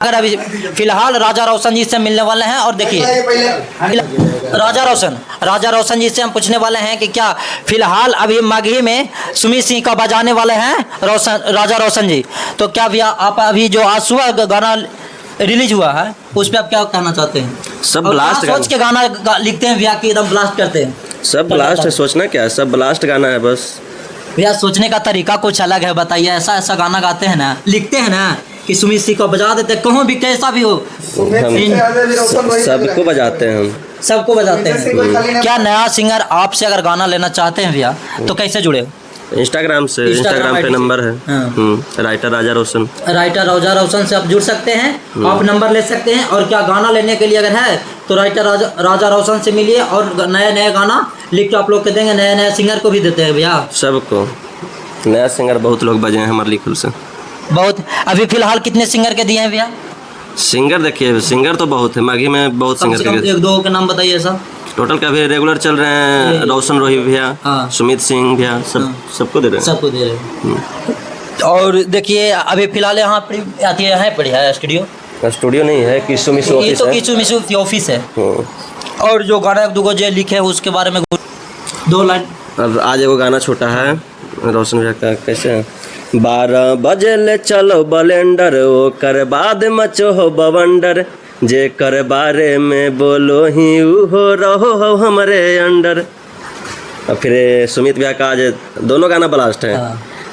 अगर अभी फिलहाल राजा रोशन जी से मिलने वाले हैं और देखिए राजा रोशन जी से हम पूछने वाले हैं कि क्या फिलहाल अभी माघी में सुमित सिंह का बजाने वाले हैं राजा रोशन जी। तो क्या भैया आप अभी जो आज सुबह गाना रिलीज हुआ है उस पर आप क्या कहना चाहते हैं? सब ब्लास्ट सोच के गाना लिखते हैं भैया कि एकदम ब्लास्ट करते हैं? सब ब्लास्ट है, सोचना क्या है, सब ब्लास्ट गाना है बस। भैया सोचने का तरीका कुछ अलग है, बताइए। ऐसा ऐसा गाना गाते हैं ना, लिखते हैं ना कि सुमित सिंह को बजा देते, कहीं भी कैसा भी हो हम सबको बजाते हैं, हम सबको बजाते हैं। क्या नया सिंगर आपसे अगर गाना लेना चाहते हैं भैया तो कैसे जुड़े? इंस्टाग्राम पे नंबर है राइटर राजा रोशन। राइटर राजा रोशन से आप जुड़ सकते हैं, आप नंबर ले सकते हैं। और क्या गाना लेने के लिए अगर है तो राइटर राजा रोशन से मिलिए और नया नया गाना लिख के आप लोग के देंगे, नया नया सिंगर को भी देते हैं भैया। सबको नया सिंगर बहुत लोग बजे हैं हमारे लिखल से बहुत। अभी फिलहाल कितने सिंगर के दिए हैं भैया? सिंगर देखिए, सिंगर तो बहुत है, माघी में बहुत सिंगर के। एक दो के नाम बताइए सब। टोटल का भी रेगुलर चल रहे हैं, रोशन रोही भैया, सुमित सिंह भैया, सबको दे रहे हैं, सबको दे रहे हैं। और देखिए अभी फिलहाल यहाँ पर आती है बढ़िया स्टूडियो नहीं है, किसु मिसु ऑफिस है। किसु मिसु ऑफिस है। और जो गाना दुगो जो लिखे है उसके बारे में 2 लाइन। अब आज एगो गाना छोटा है रोशन भैया का, कैसे है? 12 बजे ले चलो बलेंडर, ओ कर बाद मचो हो बवंडर, जे कर बारे में बोलो ही हो रहो हो हमारे अंडर। और फिर सुमित भैया का आज दोनों गाना ब्लास्ट है।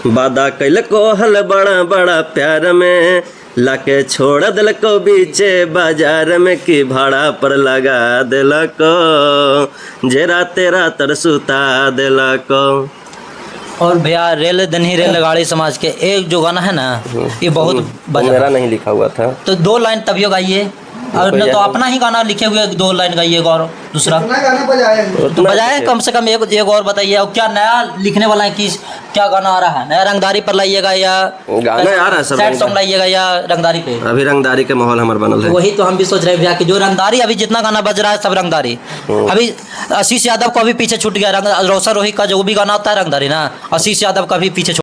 वादा कैल को हल बड़ा बड़ा प्यार में, लाके छोड़ दिल को बीचे बाजार में, की भाड़ा पर लगा दिल को, जेरा तेरा तरसुता दिल को। और भैया रेलगाड़ी समाज के एक जो गाना है ना, ये बहुत मेरा नहीं लिखा हुआ था, तो 2 लाइन तभियो गाइए। और न तो अपना ही गाना लिखे हुए 2 लाइन गाइए और दूसरा तो बजाए कम से कम एक और बताइए। और क्या नया लिखने वाला है कि क्या गाना आ रहा है? नया रंगदारी पर लाइएगा या गाना आ रहा है? सब सैड सॉन्ग लाइएगा या रंगदारी पे? अभी रंगदारी के माहौल हमारे बनल है। वही तो हम भी सोच रहे हैं भैया कि जो रंगदारी अभी जितना गाना बज रहा है सब रंगदारी। अभी आशीष यादव को अभी पीछे छूट गया, रोशन रोही का जो भी गाना होता है रंगदारी ना, आशीष यादव का भी पीछे